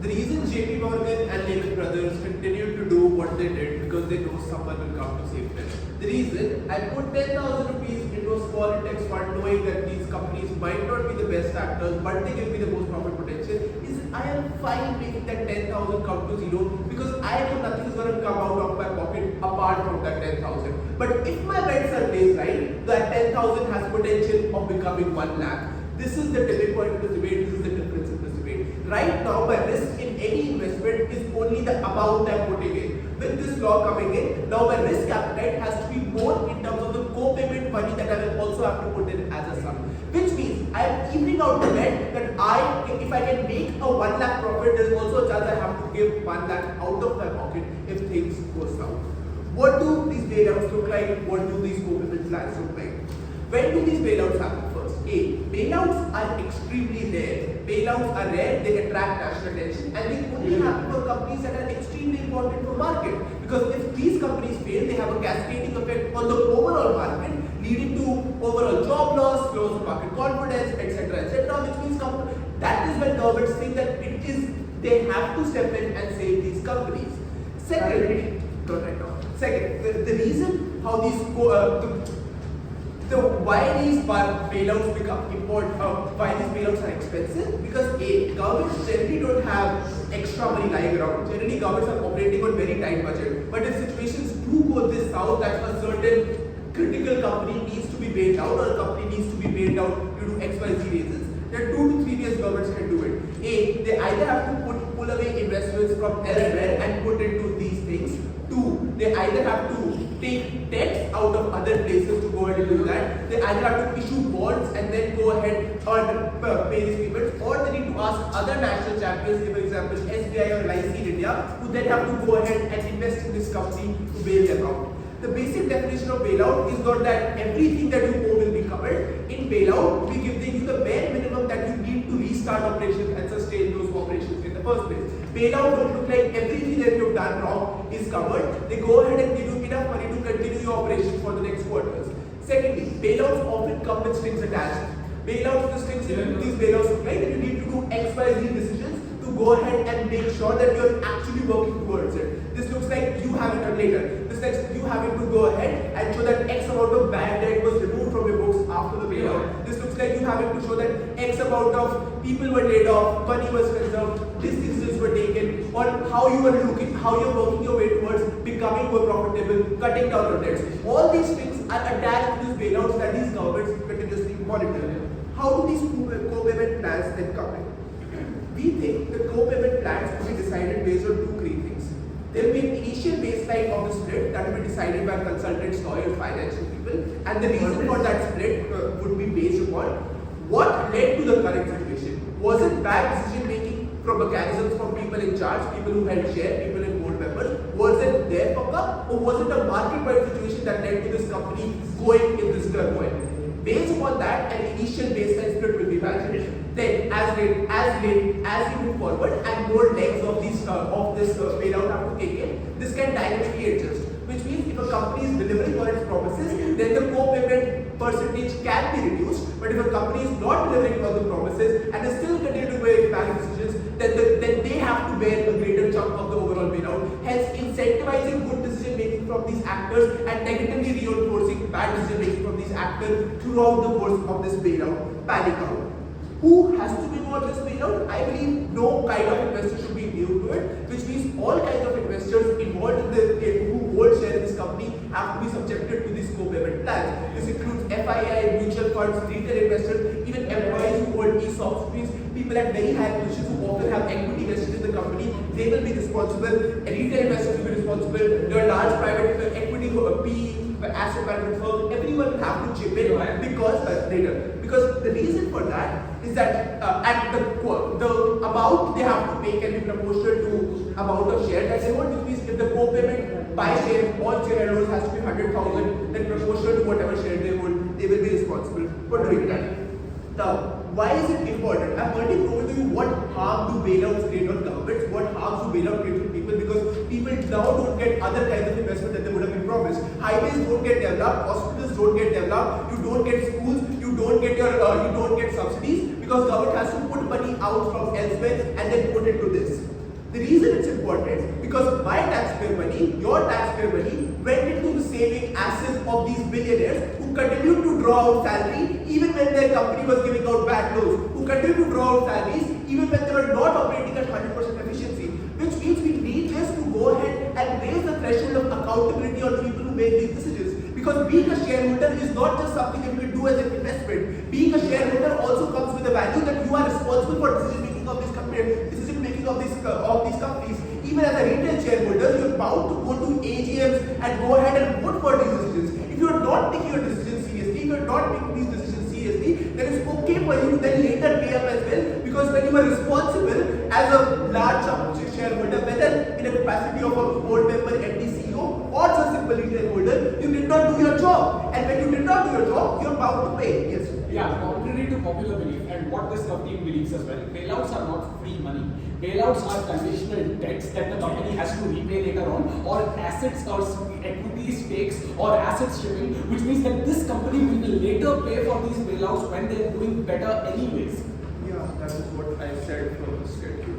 The reason JP Morgan and Lehman Brothers continue to do what they did because they know someone will come to save them. The reason I put 10,000 rupees into a small index fund knowing that these companies might not be the best actors but they give me the most profit potential is I am fine making that 10,000 come to zero because I know nothing is going to come out of my pocket apart from that 10,000. But if my bets are placed right, that 10,000 has potential of becoming 1 lakh. This is the tipping point of this debate, this is the difference in this debate. Right now, my risk in any investment is only the amount I'm putting in. With this law coming in, now my risk appetite has to be more in terms of the co-payment money that I will also have to put in as a sum. Which means I am evening out the bet that if I can make a 1 lakh profit, there's also a chance I have to give 1 lakh out of my pocket if things go south. What do these bailouts look like? What do these co-payment plans look like? When do these bailouts happen first? Bailouts are extremely rare. Bailouts are rare, they attract national attention and they only happen for companies that are extremely important for market. Because if these companies fail, they have a cascading effect on the overall market, leading to overall job loss, loss of market confidence, etc. Which means that is when governments think that they have to step in and save these companies. Second, the reason how these why these bailouts become important, why these bailouts are expensive, because governments generally don't have extra money lying around. Generally, governments are operating on very tight budget. But if situations do go this south, that a certain critical company needs to be bailed out or a company needs to be bailed out due to XYZ reasons, then 2 to 3 years governments can do it. They either have to pull away investments from elsewhere and put into these things. 2, they either have to take debts out of other places to go ahead and do that. They either have to issue bonds and then go ahead and pay these payments, or they need to ask other national champions, for example SBI or LIC in India, who then have to go ahead and invest in this company to bail them out. The basic definition of bailout is not that everything that you owe will be covered. In bailout, we give you the bare minimum that you need to restart operations and sustain those operations in the first place. Bailout don't look like everything that you've done wrong is covered. They go ahead and give you enough money to continue your operations for the next quarters. Secondly, bailouts often come with strings attached. Bailouts, these bailouts look like that you need to do XYZ decisions to go ahead and make sure that you're actually working towards it. This looks like you have it done later. This looks like you having to go ahead and show that X amount of bad debt was removed from your books after the bailout. This looks like you having to show that X amount of people were laid off, money was conserved, these decisions were taken, or how you're working your way towards becoming more profitable, cutting down on debts. All these things are attached to these bailouts that these governments continuously monitor. How do these co-payment plans then come in? We think the co-payment plans will be decided based on 2 key things. There will be an initial baseline of the split that will be decided by consultants, lawyers, financial people, and the reason for that split would be based upon what led to the current situation. Was it bad decision making from mechanisms from people in charge, people who held share, people in board members? Was it their fuck up, or was it a market-wide situation that led to this company going in this turmoil? Based upon that, an initial baseline split will be imagined. Then, as we move forward and more legs of this bailout have to take in, this can dynamically adjust. Which means if a company is delivering on its promises, then the co-payment percentage can be reduced. But if a company is not delivering on the promises and is still continuing to make bad decisions, then they have to bear a greater chunk of the overall bailout. Hence, incentivizing good decision making from these actors and negatively reinforcing bad decision making from these actors throughout the course of this bailout panic out. Who has to be involved in this bailout? I believe no kind of investor should be new to it, which means all kinds of investors involved who hold share in this company have to be subjected to these co-payment plans. This includes FII, mutual funds, retail investors, even employees who hold ESOPs, which means people at very high positions who often have equity vested in the company, they will be responsible. Retail investors will be responsible. There are large private equity, PE, asset management firms, everyone will have to chip in because the reason for that is that at the amount they have to pay can be proportional to amount of share that they hold, which means if the co-payment by share, all shareholders has to be 100,000, then proportional to whatever share they hold, they will be responsible for doing that. Now, why is it important? I've already told you what harm do bailouts create on governments, what harms do bailouts create on people, because people now don't get other kinds of investment that they would have been promised. Highways don't get developed, hospitals don't get developed, you don't get schools, you don't get subsidies, because government has to put pulled money out from elsewhere and then put it to this. The reason it's important because my taxpayer money, your taxpayer money, went into the saving assets of these billionaires who continued to draw out salary even when their company was giving out bad loans, who continued to draw out salaries even when they were not operating at 100% efficiency, which means we need just to go ahead and raise the threshold of accountability on people who make these decisions. Because being a shareholder is not just something that you can do as an investment. Being a shareholder also comes with the value that you are responsible for decision making of this company, decision making of these companies. Even as a retail shareholder, you are bound to go to AGMs and go ahead and vote for these decisions. If you are not taking your decisions seriously, if you are not making these decisions seriously, then it's okay for you to then later pay up as well. Because when you are responsible as a large shareholder, whether in a capacity of a board member, MD, CEO, or just a simple retail holder, you did not do your job. And when you did not do your job, you are bound to pay. Yes. Yeah, contrary to popular belief and what this team believes as well, bailouts are not free money. Bailouts are conditional debts that the company has to repay later on, or assets or equity stakes or asset stripping, which means that this company will later pay for these bailouts when they are doing better anyways. Yeah, that is what I said from the schedule.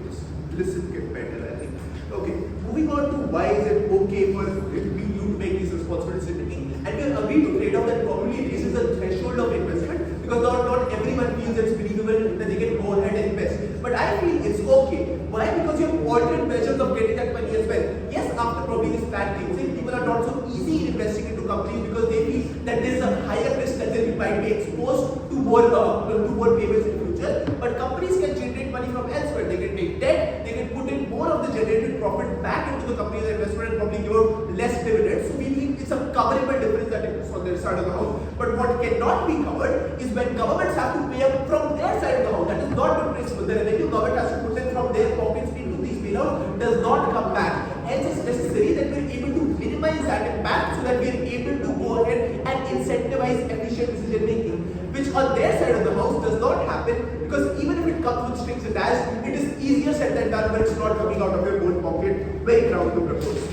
Listen, get better, I think. Okay, moving on to why is it okay for you to make these responsible decision making. And we agree to trade off that probably raises the threshold of investment because not everyone feels it's believable that they can go ahead and invest. But I feel it's okay. Why? Because you have alternate measures of getting that money as well. Yes, after probably this bad thing, people are not so easy in investing into companies because they feel that there is a higher risk that they might be exposed to more payments in the future. But companies can generate money from elsewhere. They can take debt, they can put in more of the generated profit back into the company's investment and probably give out less dividends. So we think it's a coverable difference that is on their side of the house. But what cannot be covered is when governments have to pay up from their side of the house. That is not the principle. The revenue government has to put in from their pockets into these bailouts does not come back. Hence it's necessary that we are able to minimize that impact so that we are able to go ahead and incentivize efficient decision making, which on their side of the house does not happen because even if it comes with strings attached, it is easier said than done when it's not coming out of your own pocket. Very proud to propose.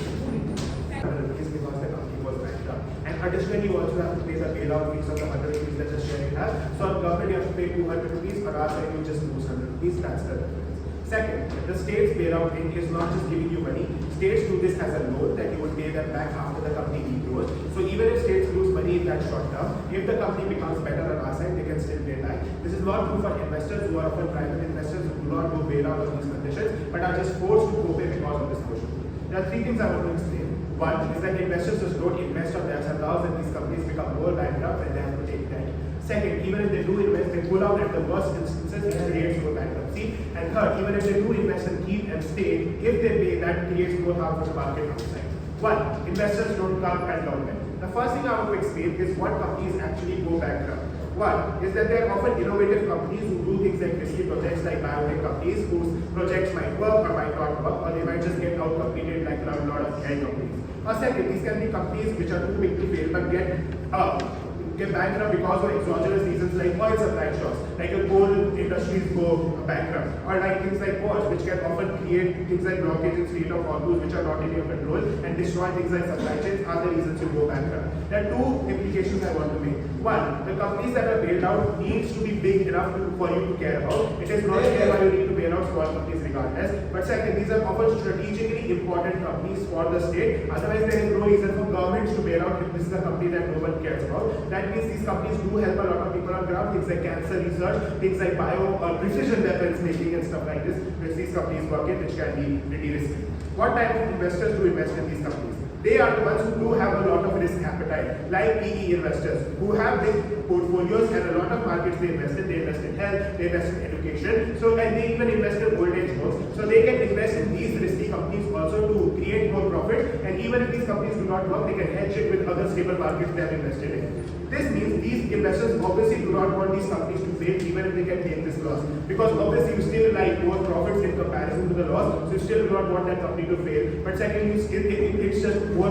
Because the company was bankrupt. And additionally, you also have to pay the bailout fees of the 100 rupees that the sharing has. So on government, you have to pay 200 rupees, or our side, you just lose 100 rupees. That's the difference. Second, the state's bailout thing is not just giving you money. States do this as a loan that you will pay them back after the company degrows. So even if states lose money in that short term, if the company becomes better on our side, they can still pay back. This is not true for investors who are often private investors who do not do bailout on these conditions, but are just forced to copay because of this motion. There are three things I want to explain. One is that investors just don't invest on their themselves and these companies become more bankrupt and they have to take debt. Second, even if they do invest, they pull out at the worst instances, it creates more bankruptcy. And third, even if they do invest and keep and stay, if they pay, that creates more harm for the market outside. One, investors don't come at government. The first thing I want to explain is what companies actually go bankrupt. One is that there are often innovative companies who do things like risky projects like biotech companies whose projects might work or might not work, or they might just get out completed like a lot of AI companies. Or second, these can be companies which are too big to fail but get bankrupt because of exogenous reasons like oil supply shocks, like the coal industries go bankrupt, or like things like wars, which can often create things like blockage in Strait of Hormuz, which are not in your control, and destroy things like supply chains are the reasons you go bankrupt. There are two implications I want to make. One, the companies that are bailed out needs to be big enough for you to care about. It is not clear why you need to bail out small companies regardless. But second, these are often strategically important companies for the state. Otherwise, there is no reason for governments to bail out if this is a company that no one cares about. That means these companies do help a lot of people on ground, things like cancer research, things like bio or precision weapons making and stuff like this, which these companies work in, which can be pretty risky. What type of investors do invest in these companies? They are the ones who do have a lot of risk appetite, like PE investors, who have big portfolios and a lot of markets they invest in. They invest in health, they invest in education, and they even invest in old age homes. So they can invest in these risky companies also to create more profit. And even if these companies do not work, they can hedge it with other stable markets they have invested in. This means these investors obviously do not want these companies to fail even if they can take this loss. Because obviously you still like more profits in comparison to the loss, so you still do not want that company to fail. But secondly, it's just more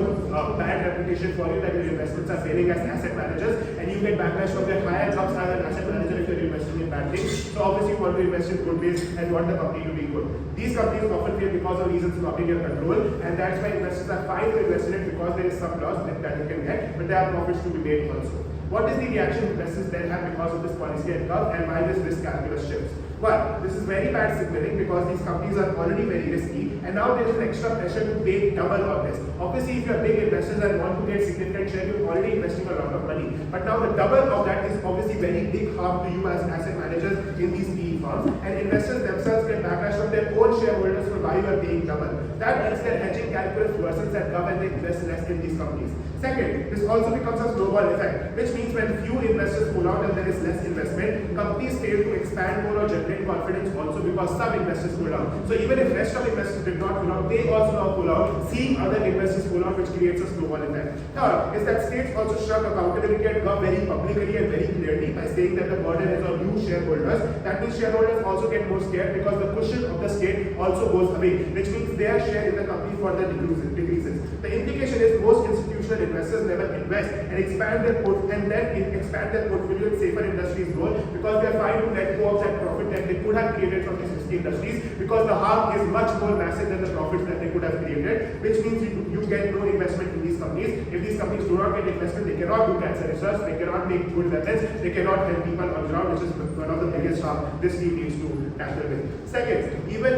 bad reputation for you that your investments are failing as asset managers, and you get backlash from your higher ups as an asset manager if you're investing in bad things. So obviously you want to invest in good ways and want the company to be good. These companies often fail because of reasons not in your control, and that's why investors are fine to invest in it because there is some loss that you can get, but there are profits to be made also. What is the reaction investors then have because of this policy and curve, and why this risk calculus shifts? Well, this is very bad signaling because these companies are already very risky, and now there is an extra pressure to pay double of this. Obviously, if you are big investors and want to get significant share, you're already investing a lot of money. But now the double of that is obviously very big harm to you as asset managers in these PE firms, and investors themselves get backlash from their own shareholders for why you are paying double. That means their hedging calculus worsens and govern they invest less in these companies. Second, this also becomes a snowball effect, which means when few investors pull out and there is less investment, companies fail to expand more or generate confidence also because some investors pull out. So even if rest of investors did not pull out, they also now pull out, seeing other investors pull out, which creates a snowball effect. Third, is that states also struck accountability and GOV very publicly and very clearly by saying that the burden is on you shareholders. That means shareholders also get more scared because the cushion of the state also goes away, which means their share in the company further decreases. The implication is most institutional investors never invest and expand their portfolio in safer industries more because they are trying to let go of that profit that they could have created from these risky industries, because the harm is much more massive than the profits that they could have created, which means you get no investment in these companies. If these companies do not get investment, they cannot do cancer research, they cannot make good weapons, they cannot help people on ground, which is one of the biggest harm this team needs to tackle with. Second, even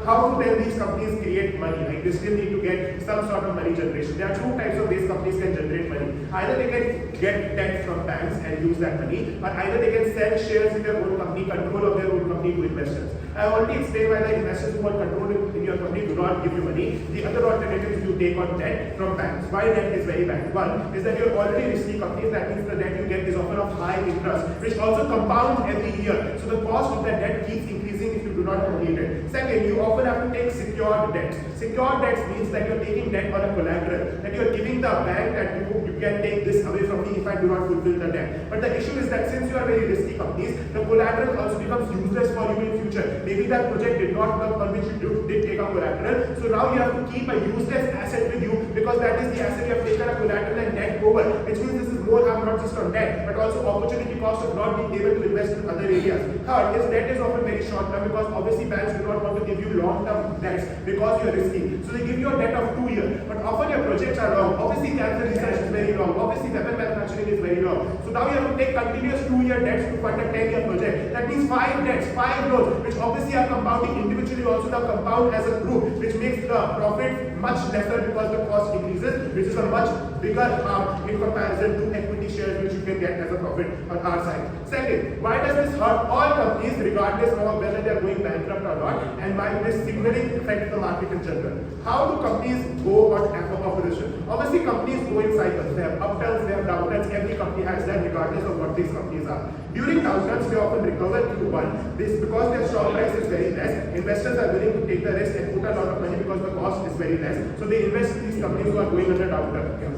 how do then these companies create money? Like they still need to get some sort of money generation. There are two types of ways companies can generate money. Either they can get debt from banks and use that money, or either they can sell shares in their own company, control of their own company to investors. I already explained why the investors who want control in your company do not give you money. The other alternative is you take on debt from banks. Why debt is very bad? One is that you're already risky companies, that means the debt you get is often of high interest, which also compounds every year. So the cost of that debt keeps increasing if you do not complete it. Second, you often have to take secured debts. Secured debts means that you're taking debt on a collateral, that you're giving the bank that you can take this away from me if I do not fulfill the debt. But the issue is that since you are very risky companies, the collateral also becomes useless for you in future. Maybe that project did not work on which you did take a collateral, so now you have to keep a useless asset with you because that is the asset you have taken a collateral and debt over, which means this is more harm not just on debt, but also opportunity cost of not being able to invest in other areas. Third, is debt is often very short term because obviously banks do not want to give you long term debts because you are risky. So they give you a debt of 2 years, but often your projects are long. Obviously cancer research is very long. Obviously weapon manufacturing is very long. So now you have to take continuous 2-year debts to fund a 10-year project. That means 5 debts, 5 loans, which obviously are compounding individually, also now compound as a group, which makes the profit much lesser because the cost increases, which is a much bigger harm in comparison to equity shares which you can get as a profit on our side. Second, why does this hurt all companies regardless of whether they are going bankrupt or not, and why this signaling affect the market in general? How do companies go on opposition? Obviously companies go in cycles. They have upturns, they have downturns. Every company has that regardless of what these companies are. During downturns, they often recover to one. This because their stock price is very less. Investors are willing to take the risk and put a lot of money because the cost is very less. So they invest in these companies who are going under downturn.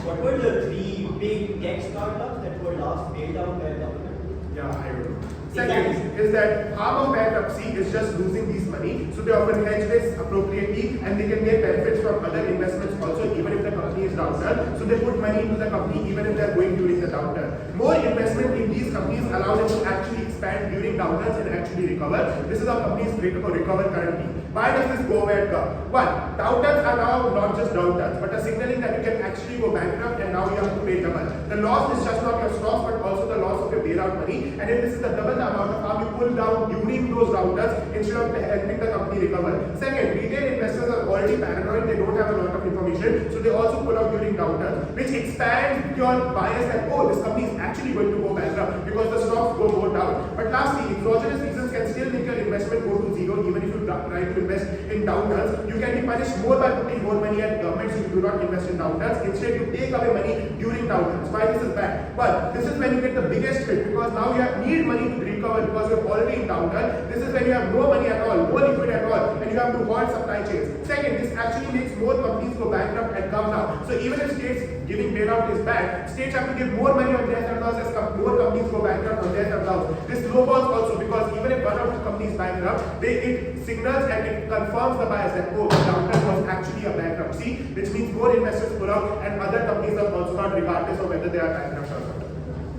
What were the 3 big tech startups that were last bailed out by the government? Yeah, I don't know. Second is that harm of bankruptcy is just losing these money, so they often hedge this appropriately and they can get benefits from other investments also even if the company is downturn. So they put money into the company even if they are going during the downturn. More investment in these companies allow them to actually expand during downturns and actually recover. This is how companies recover currently. Why does this go where it comes? One, downturns are now not just downturns, but a signaling that you can actually go bankrupt and now you have to pay double. The loss is just not your stocks, but also the loss of your bailout money. And if this is the double the amount of harm you pull down during those downturns instead of helping the company recover. Second, retail investors are already paranoid, they don't have a lot of information, so they also pull out during downturns, which expands your bias that, oh, this company is actually going to go bankrupt because the stocks go more down. But lastly, exogenous reasons can still make your investment go to zero even if you try to invest in downturns. You can be punished more by putting more money at governments if you do not invest in downturns. Instead, you take away money during downturns. Why this is bad? But this is when you get the biggest hit because now you need money to recover because you're already in downturn. This is when you have no money at all, no liquid at all, and you have to halt supply chains. Second, this actually makes more companies go bankrupt and come down. So even if states giving bailout is bad, states have to give more money on their terms as more companies go bankrupt on their terms. This snowballs also because even if one of the companies bankrupt, it signals and it confirms the bias that, oh, the downturn was actually a bankruptcy, which means more investors pull out and other companies are also not regardless of whether they are bankrupt or not.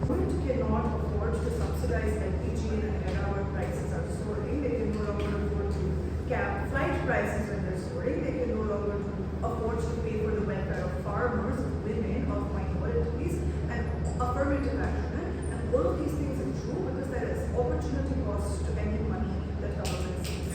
Government cannot afford to subsidize LPG in an era where prices are soaring. They can no longer afford to cap flight prices when they're soaring. They can no longer afford to pay for the welfare of farmers, of women, of minorities, and a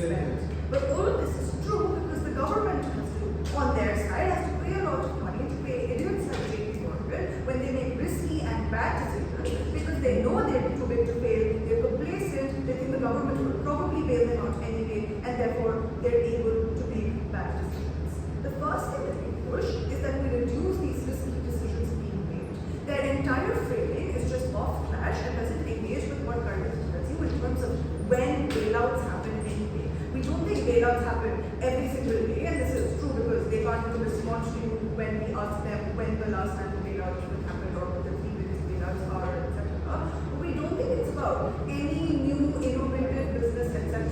spent. But all of this is true because the government has to, on their side, has to pay a lot of money to pay idiots like JP Morgan when they make risky and bad decisions because they know they're too big to fail, they're complacent, they think the government will probably bail them out anyway, and therefore they're able to make bad decisions. The first thing that we push is that we reduce these risky decisions being made. Their entire framing is just off clash and doesn't engage with what Garvit tells you in terms of when bailouts happen anyway. We don't think bailouts happen every single day, and this is true because they can't even respond to you when we ask them when the last time the bailout even happened or what the three biggest bailouts are, etc. But we don't think it's about any new innovative business, etc.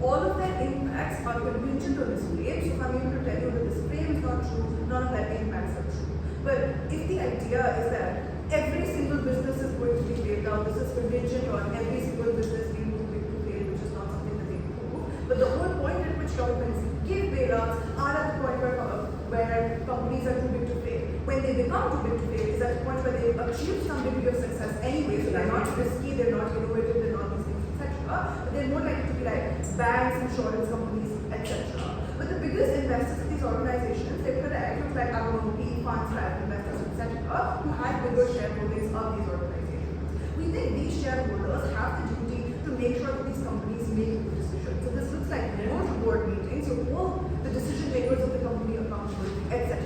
All of their impacts are contingent on this frame, so if I'm able to tell you that this frame is not true, none of their impacts are true. But if the idea is that every single business is going to be bailed out, this is contingent on every single business being too big to fail, which is not something that they do. But the whole point at which governments give bailouts are at the point where companies are too big to fail. When they become too big to fail is at the point where they achieve some degree of success anyway, so they're not risky, they're not innovative, they're not these things, etc. But they're more likely to be like banks, insurance companies, etc. But the biggest investors in these organizations, they're correct, look like, I don't know, PE funds, private investors, etc., who had bigger shareholdings of these organizations. We think these shareholders have the duty to make sure that these companies make good decisions. So this looks like more board meetings, you hold the decision makers of the company accountable, etc.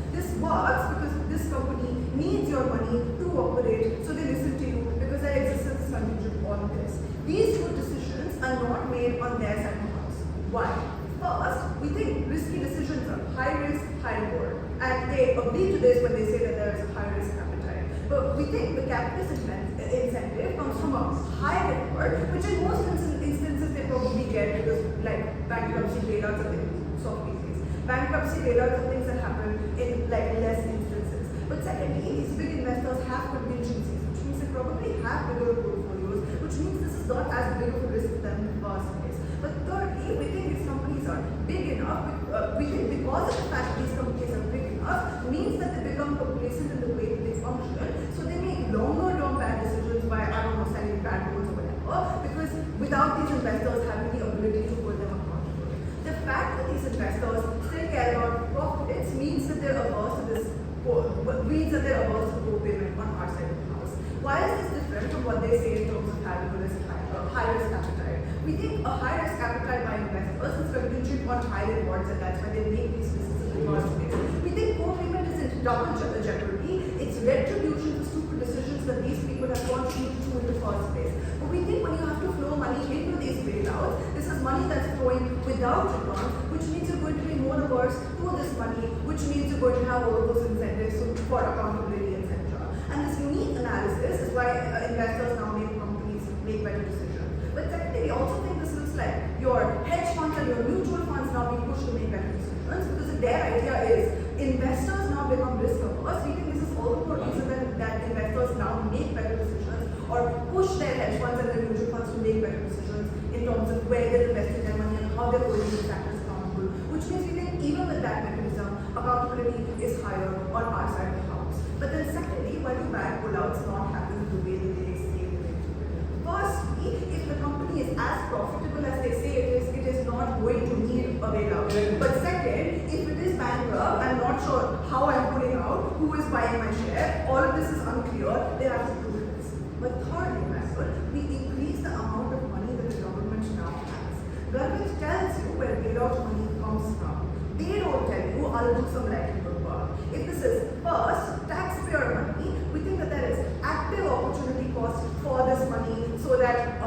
This works because this company needs your money to operate, so they listen to you because their existence is contingent on this. These good decisions are not made on their side of the house. Why? First, we think risky decisions are high risk, high reward. And they agree to this when they say that there is a high risk appetite. But we think the capitalist incentive comes from a high reward, which in most instances they probably get because like bankruptcy bailouts are things, soft cases. Bankruptcy bailouts are things that happen in like less instances. But secondly, these big investors have contingencies, which means they probably have bigger portfolios, which means this is not as big of a risk to them in the first place. But thirdly, we think these companies are big enough, we think because of the fact that these companies are big enough, means that they become complacent in the way that they function. So they make longer-term bad decisions by, I don't know, selling bad goods or whatever, because without these investors having the ability to hold them accountable. The fact that these investors still care about profits means that they're averse to this, means that they're averse to co-payment on our side of the house. Why is this different from what they say in terms of having a high risk appetite? We think a high risk appetite by investors is contingent on high rewards, and that's why they make these businesses in the first place. We think co-payment isn't double jeopardy, it's retribution for stupid decisions that these people have contributed to in the first place. But we think when you have to flow money into these bailouts, this is money that's flowing without returns, which means you're going to be more averse to this money, which means you're going to have all those incentives for accountability, etc. And this unique analysis is why investors now make companies make better decisions. But secondly, we also think this looks like your hedge funds and your mutual funds now being pushed to make better decisions because if their idea is investors now become risk averse, we think this is all the more reason that investors now make better decisions or push their hedge funds and their mutual funds to make better decisions in terms of where they're investing their money and how they're holding these factors accountable, which means we think even with that mechanism, accountability is higher on our side of the house. But then secondly, why do bank pullouts not happen the way that they say they do? Firstly, if the company is as profitable as they say it is not going to need a bailout. But second, if it is bankrupt, I'm not sure how I'm pulling out, who is buying my share, all of this is unclear, they have to prove this. But thirdly, we increase the amount of money that the government now has. Garvit tells you where bailout money comes from. They don't tell you, I'll do some likelihood work. If this is first taxpayer money, we think that there is active opportunity cost for this money so that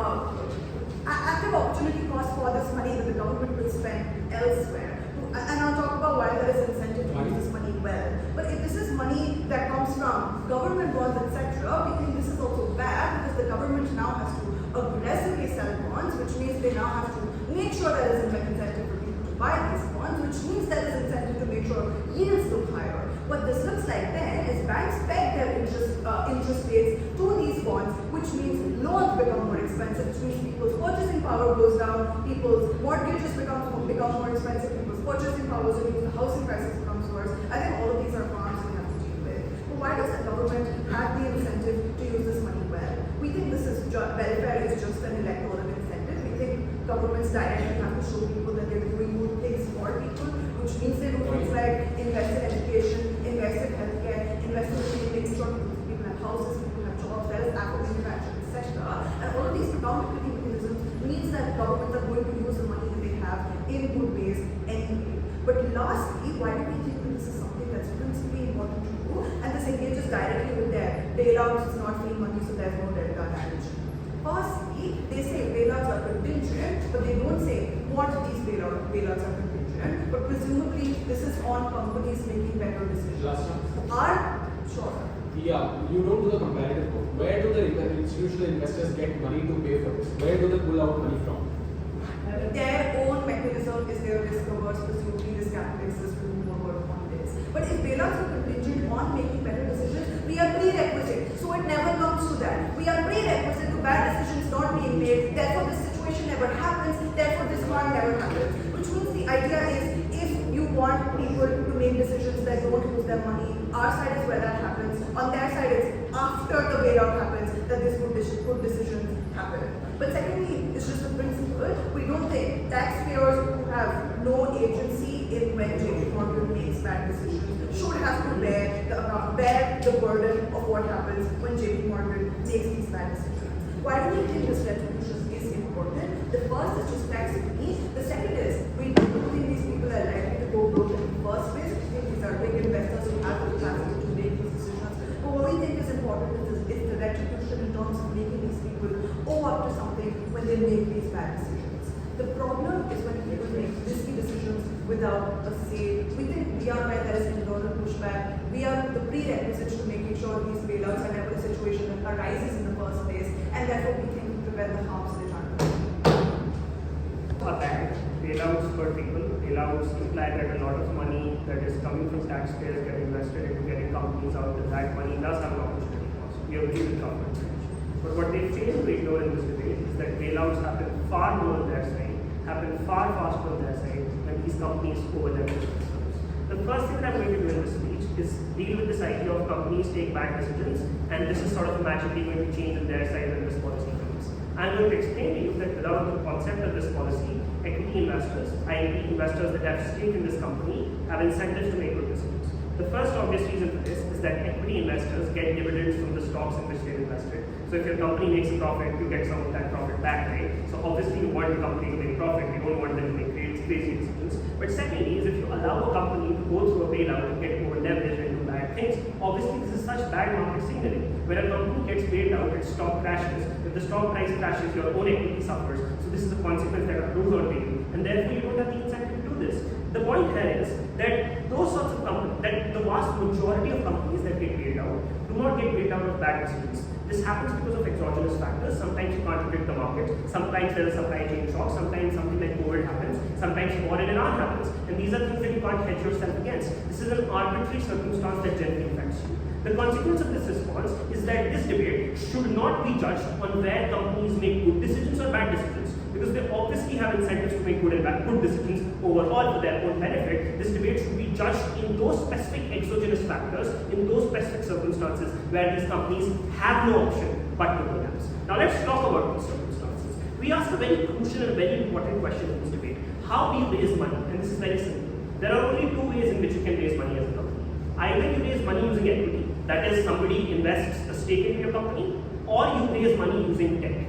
active opportunity cost for this money that the government will spend elsewhere. And I'll talk about why there is incentive to use this money well. But if this is money that comes from government bonds, etc., we think this is also bad because the government now has to aggressively sell bonds, which means they now have to make sure there is an incentive for people to buy these bonds, which means there is incentive to make sure yields look higher. What this looks like then is banks peg their interest rates to these bonds, which means loans become more expensive, which means people's purchasing power goes down, people's mortgages become more expensive, people's purchasing power, so means the housing crisis becomes worse. I think all of these are problems we have to deal with. But why does the government have the incentive to use this money well? We think this is welfare is just an electoral incentive. We think governments directly have to show people that they're doing good things for people, which means they do things like invest in education, invest in healthcare, invest in making sure people have houses, people have jobs, there is apple manufacturing, etc. And all of these accountability mechanisms means that governments are going to use the money that they have in good ways anyway. But lastly, why do we think that this is something that's principally important to do? And this engages directly with their bailouts, it's not free money, so there's no delta damage. Firstly, they say bailouts are contingent, but they don't say what these bailouts are contingent. But presumably, this is on companies making better decisions. Sure. Yeah, you don't do the comparative work. Where do the institutional investors get money to pay for this? Where do they pull out money from? Their own mechanism is their risk averse, presumably this capital exists to do more work on this. But if bailouts are contingent on making better decisions, we are prerequisite. So it never comes to that. We are prerequisite to bad decisions not being made, therefore this situation never happens, therefore this harm never happens. Which means the idea is, if you want people to make decisions that don't lose their money, our side is where that happens. On their side, it's after the bailout happens that these good decisions happen. But secondly, it's just a principle. We don't think taxpayers who have no agency in when JP Morgan makes bad decisions should have to bear the burden of what happens when JP Morgan makes these bad decisions. Why do we think this retribution is important? The first is just tax relief. The second is we don't think these people are likely to go broke in the first place. We think these are big investors who have the capacity to make these decisions. But what we think is important is the retribution in terms of making these people owe up to something when they make these bad decisions. The problem is when people make risky decisions without a say. We think we are where there is internal pushback. We are the prerequisites to making sure these bailouts are never a situation that arises in the first place, and therefore we think we prevent the harms they try to do. Bailouts for people, bailouts imply that a lot of money that is coming from taxpayers get invested into getting companies out, and that money does have an opportunity cost. We agree with government. But what they fail to ignore in this debate is that bailouts happen far more on their side, happen far faster on their side when these companies over their business. The first thing that I'm going to do in this speech is deal with this idea of companies take bad decisions, and this is sort of magically going to change on their side when this policy comes. I'm going to explain to you that without the concept of this policy, equity investors, i.e. investors that have stake in this company, have incentives to make good decisions. The first obvious reason for this is that equity investors get dividends from the stocks in which they've invested. So if your company makes a profit, you get some of that profit back, right? So obviously you want the company to make profit, you don't want them to make crazy decisions. But secondly is if you allow a company to go through a bailout and get over leveraged and do bad things, obviously this is such bad market signaling. When a company gets bailed out, its stock crashes. If the stock price crashes, your own equity suffers. So this is a consequence that accrues onto you, and therefore you don't have the incentive to do this. The point here is that those sorts of companies, that the vast majority of companies that get bailed out do not get bailed out of bad decisions. This happens because of exogenous factors. Sometimes you can't predict the market, sometimes there is supply chain shock, sometimes something like COVID happens, sometimes war in Iran happens. And these are things that you can't hedge yourself against. This is an arbitrary circumstance that generally affects you. The consequence of this response is that this debate should not be judged on where companies make good decisions or bad decisions, because they obviously have incentives to make good and bad good decisions overall for their own benefit. This debate should be judged in those specific exogenous factors, in those specific circumstances where these companies have no option but to collapse. Now let's talk about these circumstances. We ask a very crucial and very important question in this debate. How do you raise money? And this is very simple. There are only two ways in which you can raise money as a company. Either you raise money using equity, that is somebody invests a stake in your company, or you raise money using debt.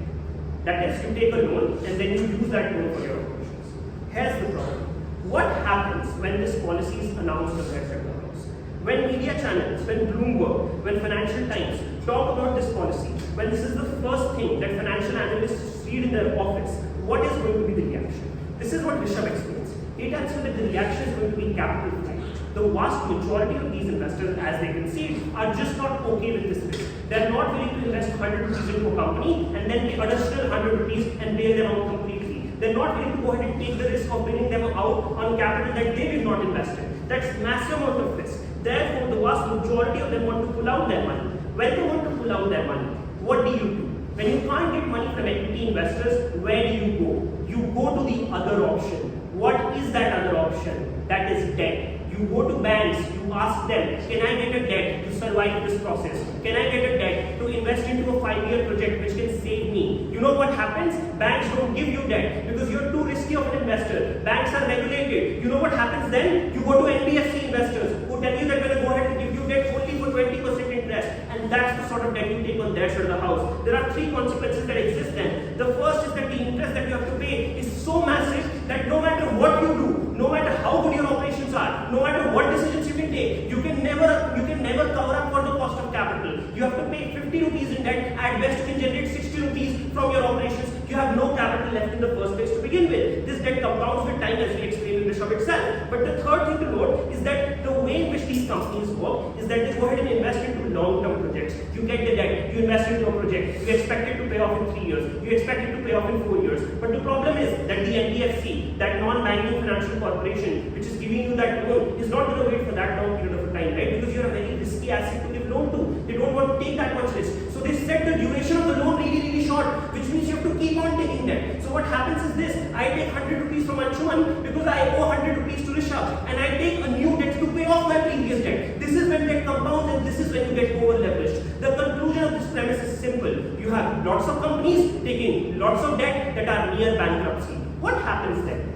That is, you take a loan and then you use that loan for your operations. Here's the problem. What happens when this policy is announced on their terms? When media channels, when Bloomberg, when Financial Times talk about this policy, when this is the first thing that financial analysts read in their office, what is going to be the reaction? This is what Rishabh explains. He tells you that the reaction is going to be capital flight. The vast majority of these investors, as they can see, are just not okay with this risk. They're not willing to invest 100 rupees into a company and then pay additional 100 rupees and bail them out completely. They're not willing to go ahead and take the risk of bailing them out on capital that they did not invest in. That's massive amount of risk. Therefore, the vast majority of them want to pull out their money. When they want to pull out their money, what do you do? When you can't get money from equity investors, where do you go? You go to the other option. What is that other option? That is debt. You go to banks, you ask them, can I get a debt to survive this process? Can I get a debt to invest into a 5-year project which can save me? You know what happens? Banks don't give you debt because you're too risky of an investor. Banks are regulated. You know what happens then? You go to NBFC investors who tell you that when I go ahead and give you debt only for 20% interest, and that's the sort of debt you take on their side of the house. There are 3 consequences that exist then. The first is that the interest that you have to pay is so massive that no matter what you do, no matter how good your operations are, no matter what decisions you can take, you can never cover up for the cost of capital. You have to pay 50 rupees in debt, at best you can generate 60 rupees from your operations. You have no capital left in the first place to begin with. This debt compounds with time, as we explained in Rishabh itself. But the third thing to note is that the way in which these companies work is that they go ahead and invest into long-term projects. You get the debt, you invest into a project, you expect it to pay off in 3 years, you expect it to pay off in 4 years. But the problem is that the NBFC, that non-banking financial corporation, which is giving you that loan, is not going to wait for that long period of time, right? Because you're a very risky asset to give loan to. They don't want to take that much risk. So they set the duration of the loan really, really short, which means you have to keep on taking debt. So what happens is this: I take 100 rupees from Ansuman because I owe 100 rupees to Rishabh, and I take a new debt to pay off my previous debt. This is when debt compounds, and this is when you get over leveraged. The conclusion of this premise is simple: you have lots of companies taking lots of debt that are near bankruptcy. What happens then?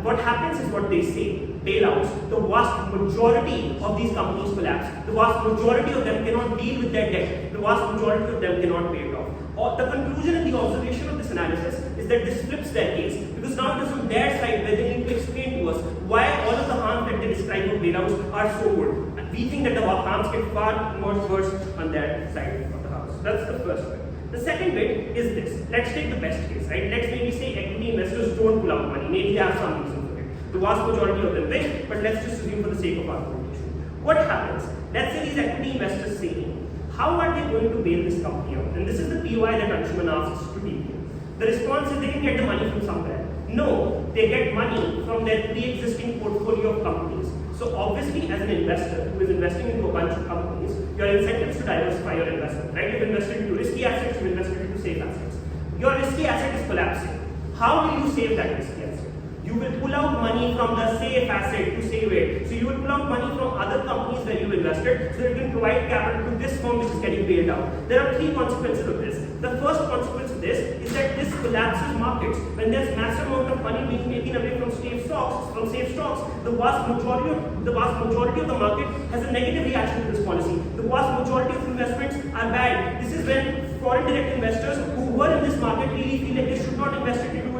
What happens is what they say: bailouts. The vast majority of these companies collapse. The vast majority of them cannot deal with their debt. The vast majority of them cannot pay it off. Or the conclusion and the observation of this analysis is that this flips their case, because now it is on their side where they need to explain to us why all of the harms that they describe of bailouts are so good. And we think that the harms get far more worse on their side of the house. That's the first one. The second bit is this. Let's take the best case, right? Let's maybe say equity investors don't pull out money. Maybe they have some reason for it. The vast majority of them will, but let's just assume for the sake of argumentation. What happens? Let's say these equity investors say, how are they going to bail this company out? And this is the POI that Ansuman asks to deal with. The response is they can get the money from somewhere. No, they get money from their pre-existing portfolio of companies. So obviously, as an investor who is investing into a bunch of companies, your incentive is to diversify your investment, right? You've invested into risky assets, you've invested into safe assets. Your risky asset is collapsing. How will you save that risky asset? You will pull out money from the safe asset to save it. So you will pull out money from other companies where you invested, so you can provide capital to this firm which is getting bailed out. There are 3 consequences of this. The first consequence of this is that this collapses markets. When there's massive amount of money being taken away from safe stocks, the vast majority of the market has a negative reaction to this policy. The vast majority of investments are bad. This is when foreign direct investors who were in this market really feel like they should not invest into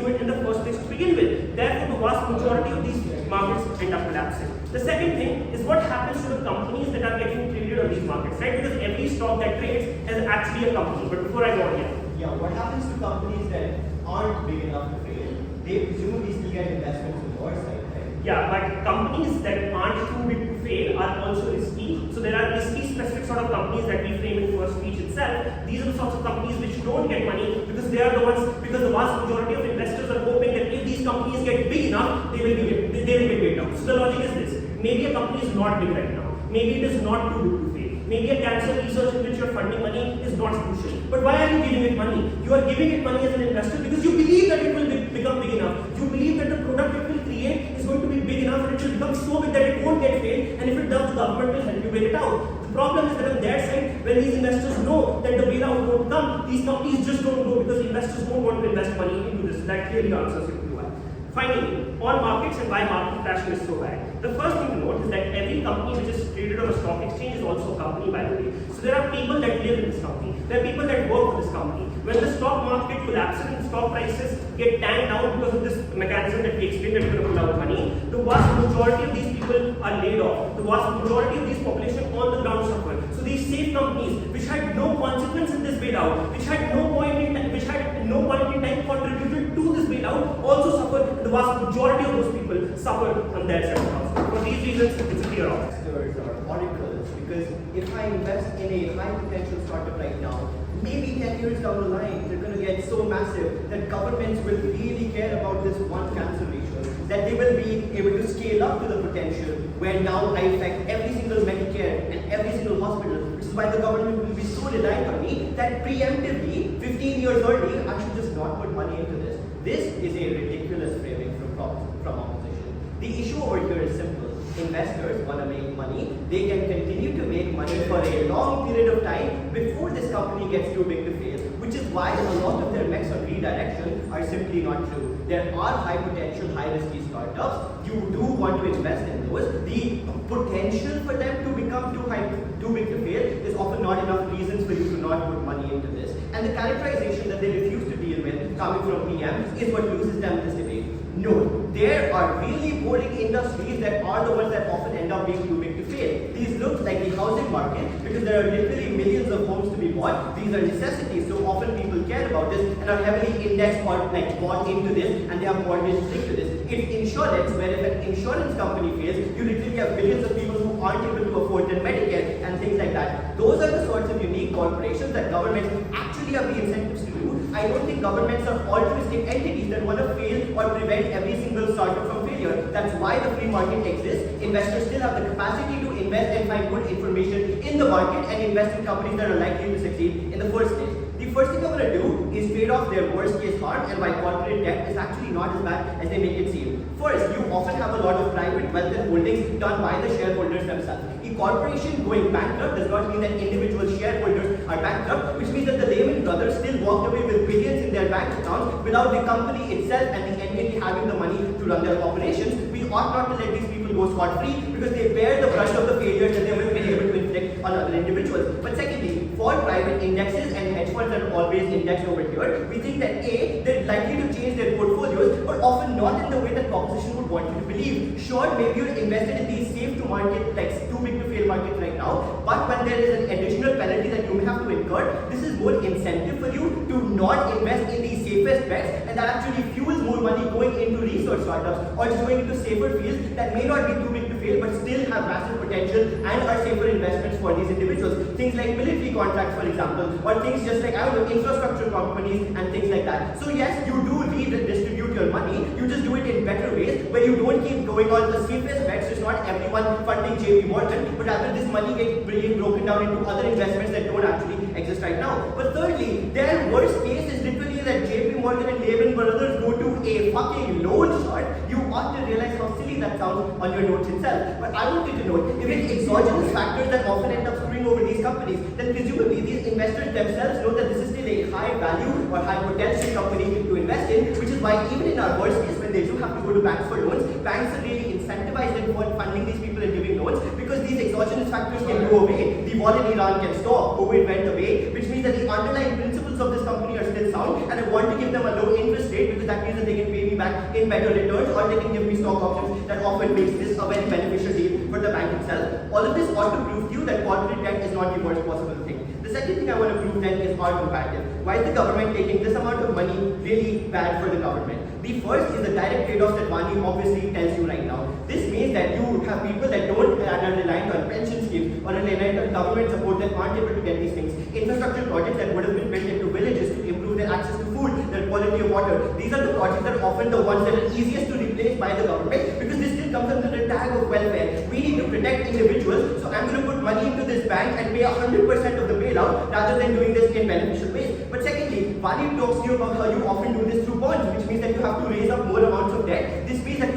it in the first place to begin with. Therefore, the vast majority of these markets end up collapsing. The second thing is what happens to the companies that are getting traded on these markets, right? Because every stock that trades is actually a company. But before I go on here. Yeah, what happens to companies that aren't big enough to fail? They presumably still get investments on your side, right? Yeah, but companies that aren't too big to fail are also risky. So there are risky specific sort of companies that we frame in first speech itself. These are the sorts of companies which don't get money because they are the ones, because the vast majority of investors are hoping that if these companies get big enough, they will be paid out. So the logic is this: maybe a company is not big right now. Maybe it is not too big to fail. Maybe a cancer research in which you're funding money is not crucial. But why are you giving it money? You are giving it money as an investor because you believe that it will become big enough. You believe that the product it will create is going to be big enough and it will become so big that it won't get failed, and if it does, the government will help you bail it out. The problem is that on their side, when these investors know that the bailout won't come, these companies just don't go because investors don't want to invest money into this. That clearly answers your why. Finally, on markets and why market crashing is so bad. The first thing to note is that every company which is traded on a stock exchange is also a company, by the way. So there are people that live in this company. There are people that work for this company. When the stock market collapses and stock prices get tanked down because of this mechanism that we explained that we're going to pull out money, the vast majority of these people are laid off. The vast majority of these population on the ground suffer. So these safe companies, which had no consequence in this bailout, which had no point in time contributed to this bailout, also suffered. The vast majority of those people suffered on their side of the house. For these reasons, it's a clear off. Investors or oracles, because if I invest in a high potential startup right now, maybe 10 years down the line, they're going to get so massive that governments will really care about this one cancer ratio, that they will be able to scale up to the potential where now I affect every single Medicare and every single hospital, which is why the government will be so reliant on me that preemptively, 15 years early, I should just not put money into this. This is a ridiculous framing from opposition. The issue over here is simple. investors want to make money, they can continue to make money for a long period of time before this company gets too big to fail, which is why a lot of their bets on redirection are simply not true. There are high potential, high risky startups. You do want to invest in those. The potential for them to become too big to fail is often not enough reasons for you to not put money into this. And the characterization that they refuse to deal with coming from PMs is what loses them this debate. No, there are really boring industries that are the ones that often end up being too big to fail. These look like the housing market because there are literally millions of homes to be bought. These are necessities, so often people care about this and are heavily indexed or bought into this, and they have mortgage linked to this. It's insurance, where if an insurance company fails, you literally have billions of people who aren't able to afford their Medicare and things like that. Those are the sorts of unique corporations that governments actually have the incentives to do. I don't think governments are altruistic entities that want to fail or prevent every single startup from failure. That's why the free market exists. Investors still have the capacity to invest and find good information in the market and invest in companies that are likely to succeed in the first place. The first thing I'm going to do is trade off their worst case harm and why corporate debt is actually not as bad as they make it seem. First, you often have a lot of private wealth and holdings done by the shareholders themselves. A corporation going bankrupt does not mean that individual shareholders are bankrupt, which means that the Lehman brothers still walked away with billions in their bank accounts without the company itself and the entity having the money to run their operations. We ought not to let these people go scot-free because they bear the brunt of the failures that they will be able to inflict on other individuals. But secondly, for private indexes and hedge funds that are always indexed over here, we think that A, they're likely to change their portfolios, but often not in the way that proposition would want you to believe. Sure, maybe you're invested in these safe to market, like too big to fail markets right now, but when there is an additional penalty that you may have to incur, this is more incentive for you to not invest in the safest bets, and that actually fuels more money going into research startups or just going into safer fields that may not be too big to fail but still have massive potential and are safer investments for these individuals. Things like military contracts, for example, or things just like, I don't know, infrastructure companies and things like that. So yes, you do redistribute your money, you just do it in better ways where you don't keep going on the safest bets. It's not everyone funding JP Morgan, but rather this money gets really broken down into other investments that don't actually exist right now. But thirdly, their worst case is literally that JP Morgan and Lehman Brothers go to a fucking loan shark. You ought to realize how silly that sounds on your notes itself. But I want you to note, if it's exogenous factors that often end up screwing over these companies, then presumably these investors themselves know that this is still a high value or high potential company to invest in, which is why even in our worst case, when they do have to go to banks for loans, banks are really incentivized in funding these people and giving loans because these exogenous factors can go away. The war in Iran can stop, COVID went away, which means that the underlying principles of this company are still sound, and I want to give them a low interest rate because that means that they can pay me back in better returns, or they can give me stock options that often makes this a very beneficial deal for the bank itself. All of this ought to prove to you that corporate debt is not the worst possible thing. The second thing I want to prove then is our comparative. Why is the government taking this amount of money really bad for the government? The first is the direct trade-off that Vani obviously tells you right now. This means that you have people that are reliant on pension schemes or are reliant on government support that aren't able to get these things. Infrastructure projects that would have been built into villages to improve their access to food, their quality of water. These are the projects that are often the ones that are easiest to replace by the government because this still comes under the tag of welfare. We need to protect individuals, so I'm going to put money into this bank and pay 100% of the bailout rather than doing this in beneficial ways. But secondly, Vani talks to you about how you often do this through bonds, which means that you have to raise up more amounts of debt. This means that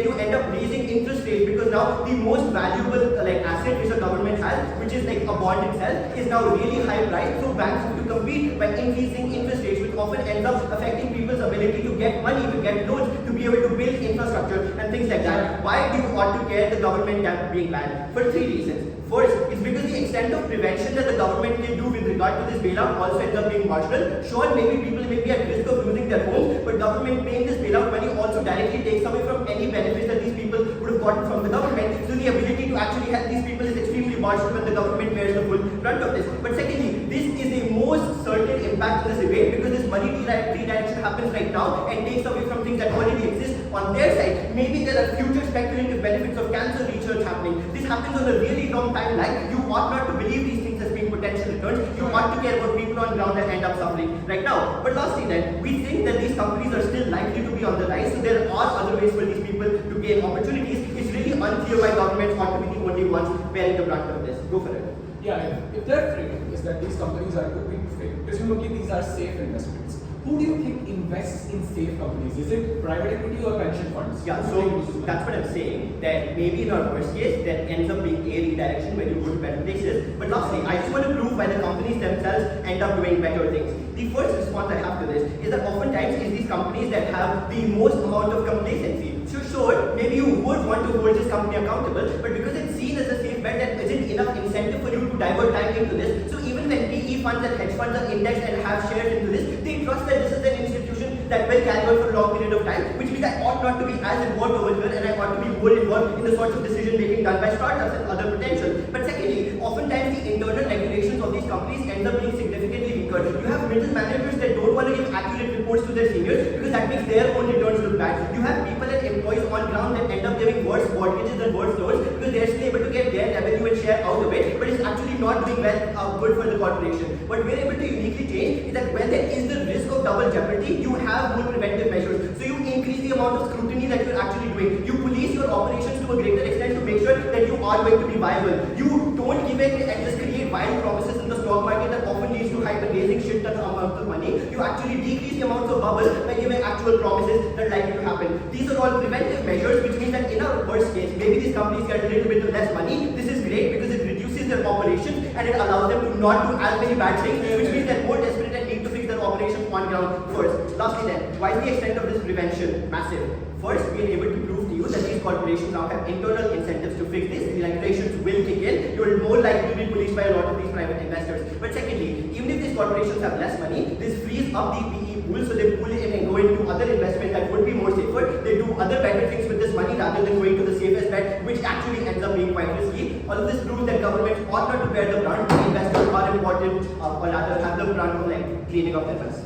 you end up raising interest rates because now the most valuable asset which a government has, which is like a bond itself, is now really high priced. So banks have to compete by increasing interest rates, which often ends up affecting people's ability to get money, to get loans, to be able to build infrastructure and things like that. Why do you ought to care the government debt being banned? For three reasons. First, it's because the extent of prevention that the government can do with regard to this bailout also ends up being marginal. Sure, maybe people may be at risk of losing their homes, but government paying this bailout money also directly takes away from any benefits that these people would have gotten from the government. So the ability to actually help these people is extremely marginal when the government bears the full brunt of this. But secondly, this is the most certain impact of this debate because this money redirection happens right now and takes away from things that already exist on their side. Maybe there are future speculative benefits of cancer research happening. This happens on a really long timeline. You ought not to believe these things as being potential returns. You ought to care about people on ground that end up suffering right now. But lastly then, we think that these companies are still likely to be on the rise, so there are other ways for these people to gain opportunities. It's really unclear why governments ought to be the only ones bearing the brunt of this. Go for it. Yeah, if their framing is that these companies are too big to fail, presumably these are safe investments. Who do you think invests in safe companies? Is it private equity or pension funds? Yeah, so that's what I'm saying, that maybe in our worst case, there ends up being a redirection when you go to better places. But lastly, I just want to prove why the companies themselves end up doing better things. The first response I have to this is that oftentimes it's these companies that have the most amount of complacency. So sure, maybe you would want to hold this company accountable, but because it's seen as a safe bet, that isn't enough incentive for you to divert time into this. So even when PE funds and hedge funds are indexed and have shares into this, they trust that this is an institution that will carry on for a long period of time, which means I ought not to be as involved over here, and I ought to be more involved in the sorts of decision making done by startups and other potential. But secondly, oftentimes the internal regulations of these companies end up being significantly weaker. You have middle managers that don't want to give accurate reports to their seniors because that makes their own returns look bad. You have people and employees on ground that end up giving worse mortgages and worse loans because they're still able to get their revenue and share out of it, but it's actually not doing well good for the corporation. What we're able to uniquely change is that when there is the risk of double jeopardy, you have more preventive measures. So you increase the amount of scrutiny that you're actually doing. You police your operations to a greater extent to make sure that you are going to be viable. You don't give in and just create wild promises in the stock market that often leads to hyper-raising shit tons amounts of money. You actually decrease the amounts of bubble by giving actual promises that are likely to happen. These are all preventive measures, which means that in our worst case, maybe these companies get a little bit less money. This is great because it reduces their operations and it allows them to not do as many bad things, which means they're more desperate and need to fix their operations on ground first. Lastly then, why is the extent of this prevention massive? First, we are able to prove to you that these corporations now have internal incentives to fix this. The regulations will kick in. You are more likely to be policed by a lot of these private investors. But secondly, even if these corporations have less money, this frees up the PE pool, so they pull in and go into other investments that would be more safer. They do other better things with this money rather than going to the safest bet, which actually ends up being quite risky. All of this proves that governments ought not to bear the brunt. Investors are important, or rather have the brunt of like cleaning up their mess.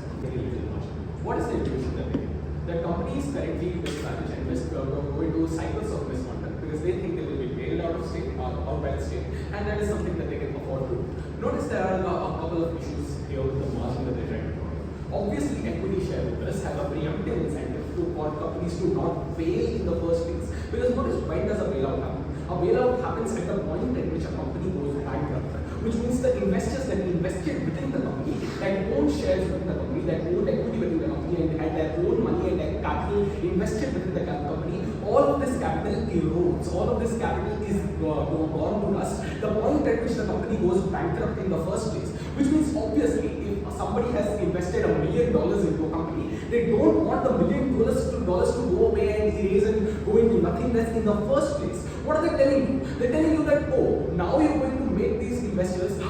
What is the intuition that they get? The companies currently mismanage and go into cycles of misconduct because they think they will be bailed out of state or by the state, and that is something that they can afford to do. Notice there are a couple of issues here with the margin that they're trying to draw. Obviously, equity shareholders have a preemptive incentive for companies to not fail in the first place. Because notice, when does a bailout happen? A bailout happens at the point at which a company goes bankrupt, which means the investors that invested within the company, that own shares within the company, that own equity within the company, and had their own money and their capital invested within the company, all of this capital erodes, all of this capital is gone to dust. The point at which the company goes bankrupt in the first place, which means obviously if somebody has invested $1 million into a company, they don't want the $1 million to go away and erase and go into nothingness in the first place. What are they telling you? They're telling you that, oh, now you're going to make these investors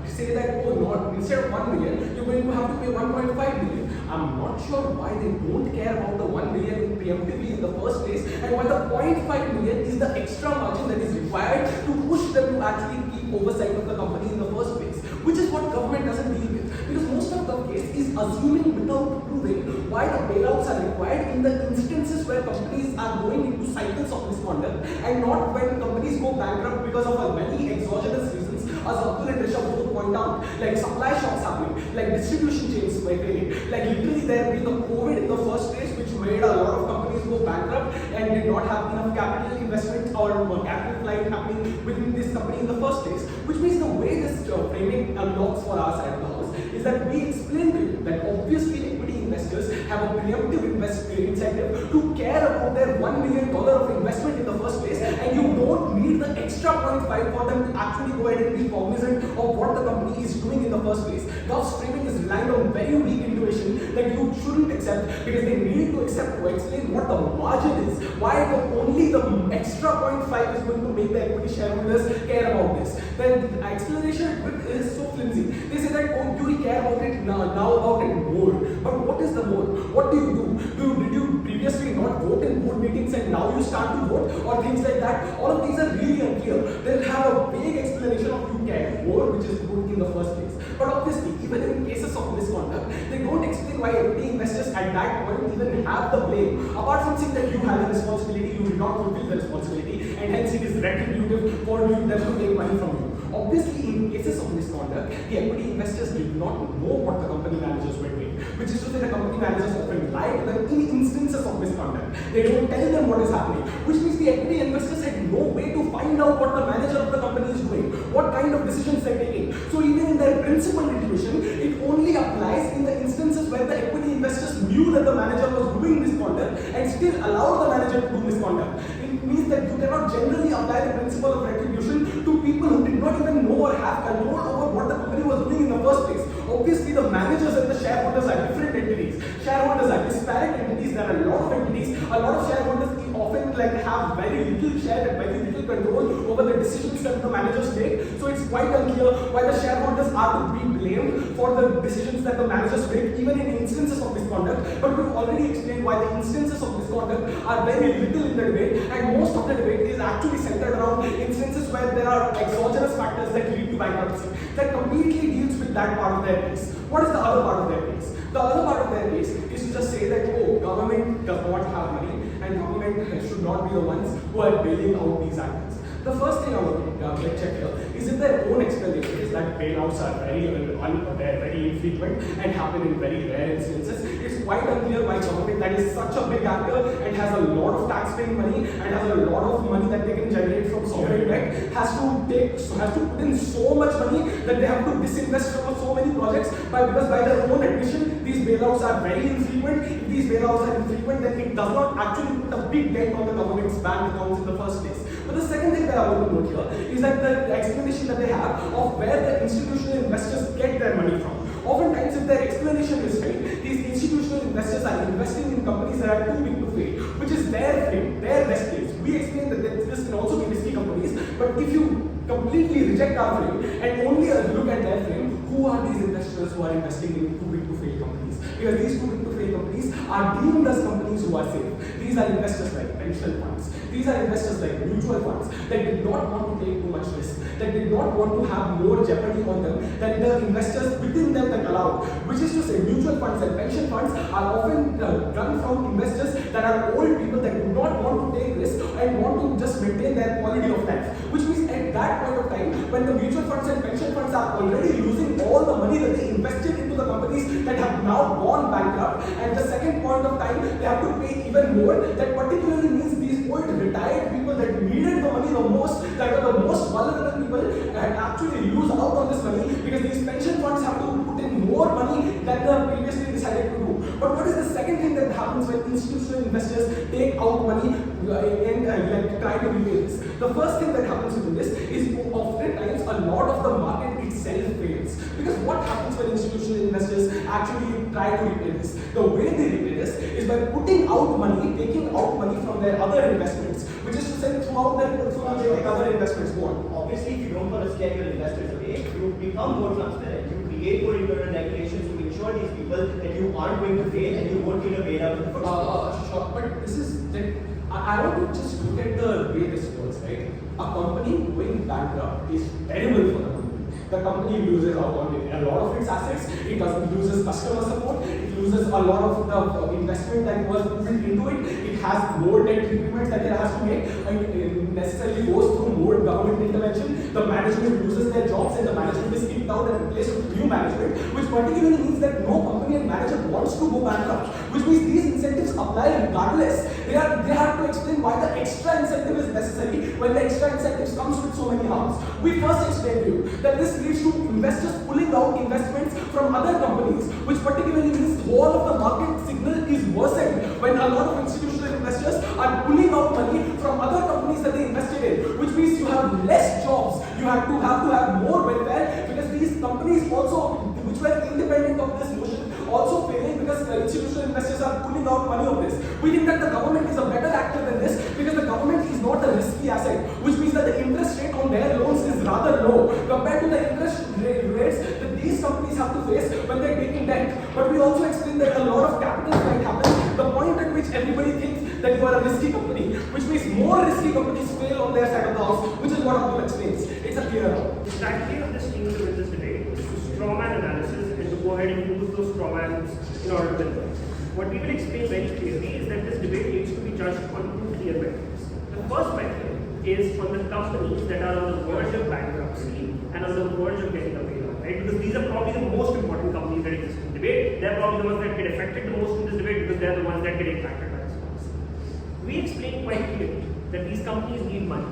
say that, oh, not instead of 1 million, you're going to have to pay 1.5 million. I'm not sure why they don't care about the 1 million preemptively in the first place, and why the 0.5 million is the extra margin that is required to push them to actually keep oversight of the company in the first place, which is what government doesn't deal with. Because most of the case is assuming without proving why the bailouts are required in the instances where companies are going into cycles of misconduct, and not when companies go bankrupt because of many exogenous reasons, as Abdul and Rishabh both point out, like supply shocks happening, like distribution chains failing, like literally there being a COVID in the first place, which made a lot of companies go bankrupt and did not have enough capital investment or capital flight happening within this company in the first place. Which means the way this framing unlocks for our side of the house is that we explain to you that obviously equity investors have a preemptive incentive to care about their $1 million of investment in the first place, and you don't need the extra 0.5 for them to actually go ahead and be cognizant of what the company is doing in the first place. Gulf's framing is relying on very weak intuition that you shouldn't accept, because they need to accept to explain what the margin is, why only the extra 0.5 is going to make the equity shareholders care about this. Then the explanation is so flimsy. They say that, oh, you care about it now about it more. But what is the more? What do you do? Did you previously not vote in board meetings and now you start to vote, or things like that? All of these are really unclear. They'll have a vague explanation of you care more, which is good in the first place. But obviously, even in cases of misconduct, they don't explain why equity investors at that point even have the blame. Apart from saying that you have a responsibility, you did not fulfill the responsibility, and hence it is retributive for them to take money from you. Obviously, in cases of misconduct, the equity investors did not know what the company managers were doing, which is to say the company managers often lie to them in instances of misconduct. They don't tell them what is happening, which means the equity investors had no way to find out what the manager of the company is doing, what kind of decisions they're taking. So even in their principal intuition, it only applies in the instances where the equity investors knew that the manager was doing misconduct and still allowed the manager to do misconduct. It means that you cannot generally apply the principle of retribution to people who did not even know or have control over what the company was doing in the first place. Obviously, the managers and the shareholders are different entities. Shareholders are disparate entities. There are a lot of entities. A lot of shareholders often have very little share and very little control over the decisions that the managers make. So it's quite unclear why the shareholders are to be blamed for the decisions that the managers make, even in instances of misconduct. But we've already explained why the instances of misconduct are very little in the debate, and most of the debate is actually centered around instances where there are exogenous factors that lead to bankruptcy. That completely deals with that part of their case. What is the other part of their case? The other part of their case is to just say that, oh, government does not have money and government should not be the ones who are bailing out these actors. The first thing I want to check here is in their own explanation is that bailouts are very infrequent and happen in very rare instances. It's quite unclear why government that is such a big actor and has a lot of tax-paying money and has a lot of money that they can generate from sovereign debt has to put in so much money that they have to disinvest from so many projects because by their own admission these bailouts are very infrequent. If these bailouts are infrequent, then it does not actually put a big dent on the government's bank accounts in the first place. But the second thing that I want to note here is that the explanation that they have of where the institutional investors get their money from. Oftentimes, if their explanation is right, these institutional investors are investing in companies that are too big to fail, which is their frame, their best place. We explain that this can also be risky companies, but if you completely reject our frame and only look at their frame, who are these investors who are investing in too big to fail companies? Because these too big to fail companies are deemed as companies who are safe. These are investors like pension funds. These are investors like mutual funds that did not want to take too much risk, that did not want to have more jeopardy on them than the investors within them that allowed. Which is to say, mutual funds and pension funds are often run from investors that are old people that do not want to take risk and want to just maintain their quality of life. Which means at that point of time, when the mutual funds and pension funds are already losing all the money that they invested into the companies that have now gone bankrupt, and the second point of time, they have to pay even more. That particularly means these old retired people that needed the money the most, that are the most vulnerable people, and actually lose out on this money because these pension funds have to put in more money than they previously decided to do. But what is the second thing that happens when institutional investors take out money and try to repay this? The first thing that happens with this is oftentimes a lot of the market itself fails. Because what happens when institutional investors actually try to repay this? The way they repay this is by putting out money, taking out money from their other investments, which is to say throughout their portfolio they take other investments. Go on. Obviously, if you don't want to scare your investors away, you become more transparent. You create more internal regulations to ensure these people that you aren't going to fail and you won't get a bailout in the first place. Sure, but this is that I want to just look at the way this works, right? A company going bankrupt is terrible for the company. The company loses out on a lot of its assets. It loses customer support. It loses a lot of the investment that was built into it. It has more debt repayments that it has to make. It necessarily goes through more government intervention. The management loses their jobs and the management is kicked out and replaced with new management, which particularly means that no company and manager wants to go bankrupt. Which means these incentives apply regardless. They have to explain why the extra incentive is necessary when the extra incentives comes with so many harms. We first explained to you that this leads to investors pulling out investments from other companies, which particularly means the whole of the market signal is worsened when a lot of institutional investors are pulling out money from other companies that they invested in, which means you have less jobs, you have to have more welfare, because these companies also, which were independent of this motion, also failing because institutional investors are pulling out money of this. We think that the government is a better actor than this because the government is not a risky asset, which means that the interest rate on their loans is rather low compared to the interest rates that these companies have to face when they're taking debt. But we also explain that a lot of capital might happen, the point at which everybody thinks that you are a risky company, which means more risky companies fail on their side of the house, which is what Abdul explains. It's a clear out. The strategy of this team to win this debate is to strawman analysis and to go ahead and use those strawmans in order to win them. What we will explain very clearly is that this debate needs to be judged on two clear metrics. The first metric is on the companies that are on the verge of bankruptcy and on the verge of getting a bailout, right? Because these are probably the most important companies that exist in the debate. They're probably the ones that get affected the most in this debate because they're the ones that get impacted by this policy. We explain quite clearly that these companies need money.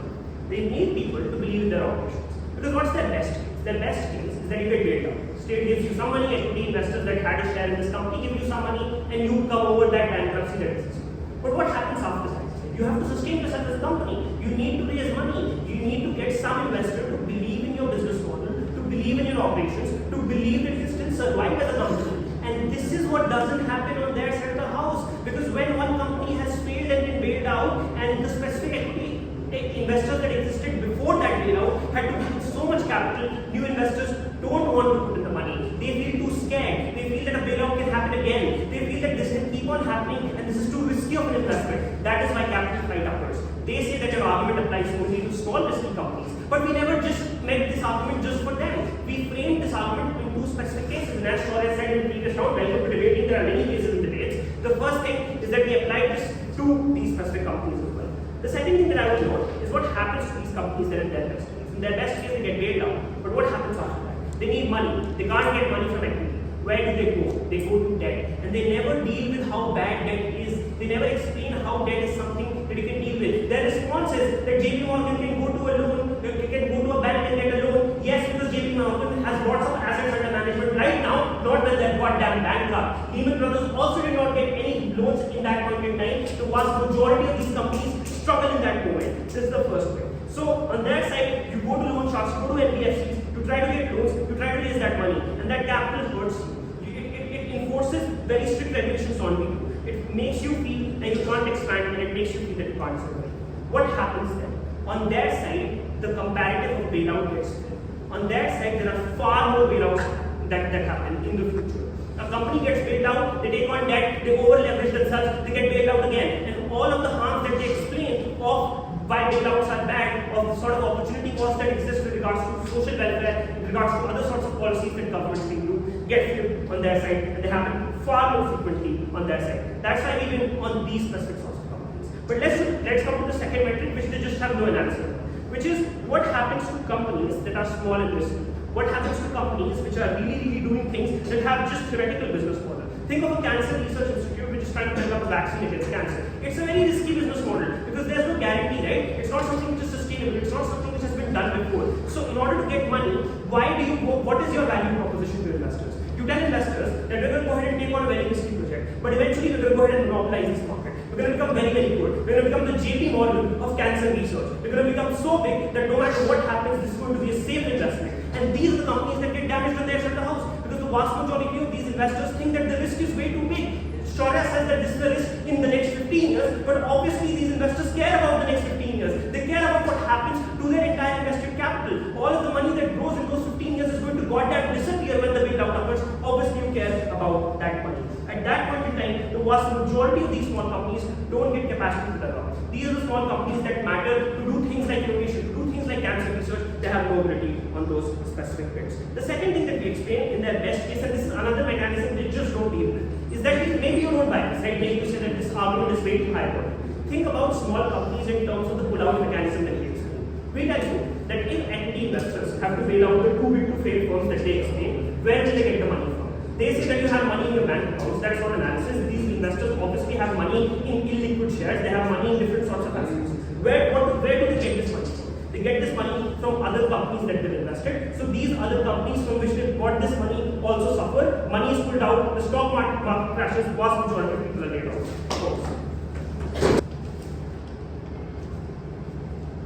They need people to believe in their operations. Because what's their best case? Their best case is that you get bailed out. State gives you some money, equity investors that had a share in this company give you some money, and you come over that bankruptcy that exists. But what happens after that? You have to sustain yourself as a company. You need to raise money. You need to get some investor to believe in your business model, to believe in your operations, to believe that you still survive as a company. And this is what doesn't happen on their side of the house. Because when one company has failed and been bailed out, and the specific equity investors that existed before that bailout had to put so much capital, new investors don't want to put in the money. They feel too scared. They feel that a bailout can happen again. They feel that this can keep on happening and this is too risky of an investment. That is why capital flight occurs. They say that your argument applies only to small risky companies. But we never just made this argument just for them. We framed this argument in two specific cases. And as Shaurya said in the previous round, welcome to debating, there are many cases in debates. The first thing is that we applied this to these specific companies as well. The second thing that I would note is what happens to these companies that are in their best case. In their best case, they get bailed out. But what happens after that? They need money. They can't get money from equity. Where do they go? They go to debt. And they never deal with how bad debt is. They never explain how debt is something that you can deal with. Their response is that JP Morgan can go to a loan, you can go to a bank and get a loan. Yes, because JP Morgan has lots of assets under management right now, not when they're goddamn bankrupt. Lehman Brothers also did not get any loans in that point in time. The vast majority of these companies struggle in that moment. This is the first way. So on that side, you go to loan sharks, you go to NBFCs, you try to get loans, you try to raise that money, and that capital hurts you. It enforces very strict regulations on you. It makes you feel that you can't expand, and it makes you feel that you can't survive. What happens then? On their side, the comparative of bailout gets filled. On their side, there are far more bailouts that happen in the future. A company gets bailed out, they take on debt, they over leverage themselves, they get bailed out again. And all of the harms that they explain of why bailouts are bad, or the sort of opportunity costs that exist with regards to social welfare, with regards to other sorts of policies that governments can do, get flipped on their side, and they happen far more frequently on their side. That's why we win on these specific sorts of companies. But let's come to the second metric, which they just have no answer, which is what happens to companies that are small and risky. What happens to companies which are really doing things that have just theoretical business model? Think of a cancer research institute which is trying to develop a vaccine against cancer. It's a very risky business model because there's no guarantee, right? It's not something which is sustainable. It's not something which has been done before. So in order to get money, why do you go? What is your value proposition to investors? You tell investors that we're going to go ahead and take on a very risky project, but eventually we're going to go ahead and monopolize this market. We're going to become very good. We're going to become the JP Morgan of cancer research. We're going to become so big that no matter what happens, this is going to be a safe investment. And these are the companies that get damaged on their side of the house because the vast majority of these investors think that the risk is way too big. Shaurya says that this is a risk in the next 15 years, but obviously these investors care about the next 15 years. They care about what happens to their entire invested capital. All of the money that grows in those 15 years is going to goddamn disappear when the bailout occurs. Obviously you care about that money. At that point in time, the vast majority of these small companies don't get capacity to develop. These are the small companies that matter to do things like innovation, to do things like cancer research. They have no ability on those specific bits. The second thing that we explain in their best case, and this is another mechanism they just don't deal with, is that maybe you don't buy this, right? Maybe you say that this argument is way too high for you. Think about small companies in terms of the pull-out mechanism that we explain. We tell you that if equity investors have to bail out the too big to fail firms that they explain, where do they get the money from? They say that you have money in your bank accounts. That's not analysis. These investors obviously have money in illiquid shares. They have money in different sorts of assets. Where do they get this money from? They get this money from other companies that they've invested. So these other companies from which they got this money also suffer. Money is pulled out. The stock market crashes. Vast majority of people are laid off.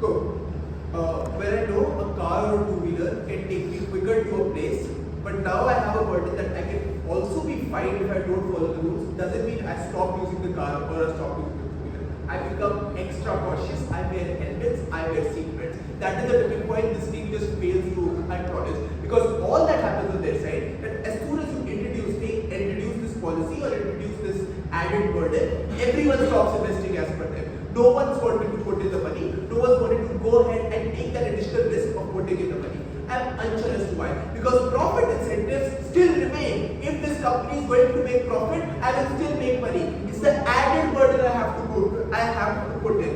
Cool. When I know a car or two-wheeler can take me quicker to a place, but now I have a burden that I can also be fined if I don't follow the rules, doesn't mean I stop using the car or I stop using the two-wheeler. I become extra cautious, I wear helmets, I wear seatbelts. That is the tipping point this team just fails to acknowledge. Because all that happens on their side, that as soon as you introduce this policy or introduce this added burden, everyone stops investing as per them. No one's wanted to put in the money, no one's wanted to go ahead and take that additional risk of putting in the money. I'm unsure as to why. Because profit incentives still remain. If this company is going to make profit, I will still make money. It's the added burden I have to put in.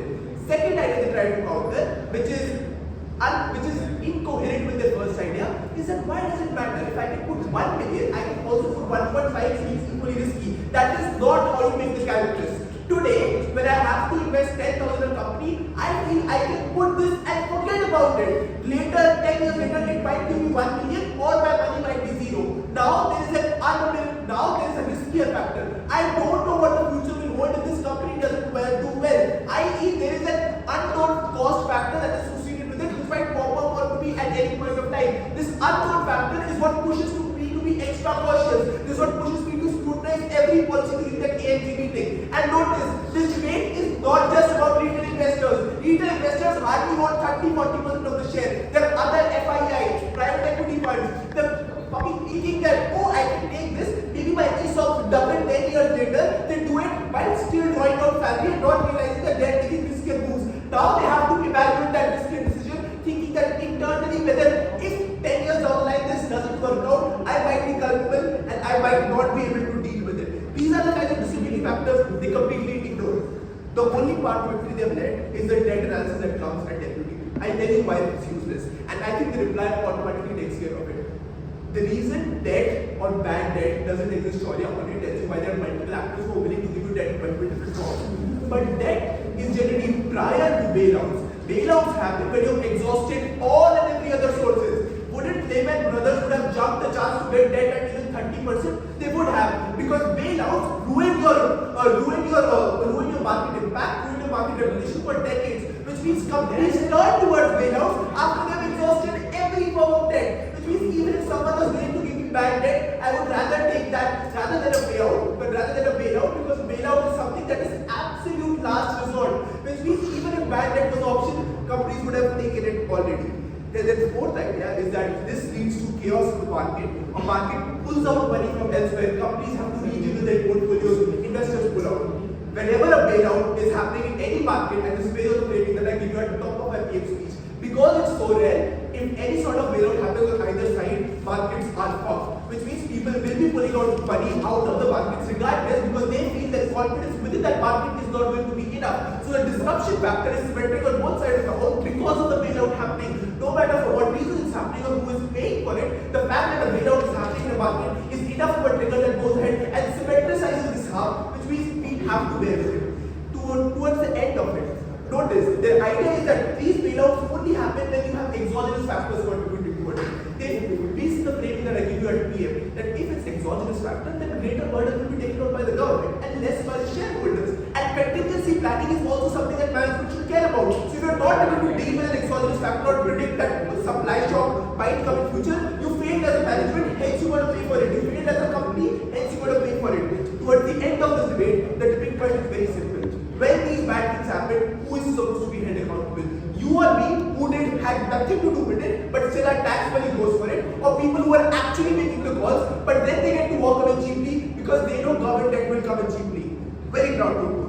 Second idea they try to counter, which is incoherent with their first idea, is that why does it matter? If I can put 1 million, I can also put 1.5 seems equally risky. That is not how you make the calculus. Today, when I have to invest 10,000 in a company, I feel I can put this and forget about it. Later, 10 years later, it might give me 1 million or my money might be zero. now there is a riskier factor. I don't know what the future will hold if this company doesn't do well. I.e., there is an unknown cost factor that is associated with it, which might pop up or be at any point of time. This unknown factor is what pushes me to be extra cautious. This is what pushes me to scrutinize every policy during that AMG meeting. And notice, this debate is not just about retail investors. Retail investors hardly own 30-40% of the share. There are other FIIs, private equity funds. They're fucking thinking that, oh, I can take this, maybe my ESOP double 10 years later, they do it while still drawing out salary and not realizing that they're taking riskier moves. Now they have to evaluate that riskier decision, thinking that internally whether if 10 years down the line this doesn't work out, I might be culpable and I might not be able to deal with it. These are the kinds of disciplining factors they completely ignore. The only part to victory they have led is the debt analysis that comes at deputy. I'll tell you why it's useless. And I think the reply automatically takes care of it. The reason debt or bad debt doesn't exist, Shaurya, only tells you why there are multiple actors who are willing to give you debt in multiple different forms. But debt is generally prior to bailouts. Bailouts happen when you've exhausted all and every other sources. Wouldn't Lehman Brothers would have jumped the chance to get debt at even 30%? They would have, because bailouts ruin your market impact, ruin your market reputation for decades. Which means companies turn towards bailouts after they've exhausted every form of debt. Which means even if someone was willing to give me bad debt, I would rather take that rather than a bailout, because bailout is something that is absolute last resort. Which means even if bad debt was an option, companies would have taken it already. Then the fourth idea is that this leads to chaos in the market. A market pulls out money from elsewhere. Companies have to rejiggle their portfolios. Investors pull out. Whenever a bailout is happening in any market, and this is based on the framing that I give you at the top of my PM speech, because it's so rare, if any sort of bailout happens on either side, markets are fucked. Which means people will be pulling out money out of the markets regardless, because they feel that confidence within that market is not going to be enough. So the disruption factor is symmetric on both sides of the house because of the bailout happening. No matter for what reason it's happening or who is paying for it, the fact that a bailout is happening in the market is enough of a trigger that goes ahead and symmetricizes this harm, which means we have to bear with it. Towards the end of it, notice, the idea is that these bailouts only happen when you have exogenous factors contributing to it. This is the framing that I give you at PM, that if it's exogenous factor, then a greater burden will be taken on by the government and less by the shareholders. And contingency planning is also something that management should care about. So if you're not able to deal with an exogenous factor or predict that supply shock might come in future, you failed as a management, hence you got to pay for it. You failed as a company, hence you got to pay for it. Towards the end of this debate, the tipping point is very simple. When these bad things happen, who is supposed to be held accountable? You or me, who had nothing to do with it, but still our tax money goes for it, or people who are actually making the calls, but then they get to walk away cheaply because they know government debt will come in cheaply. Very proud to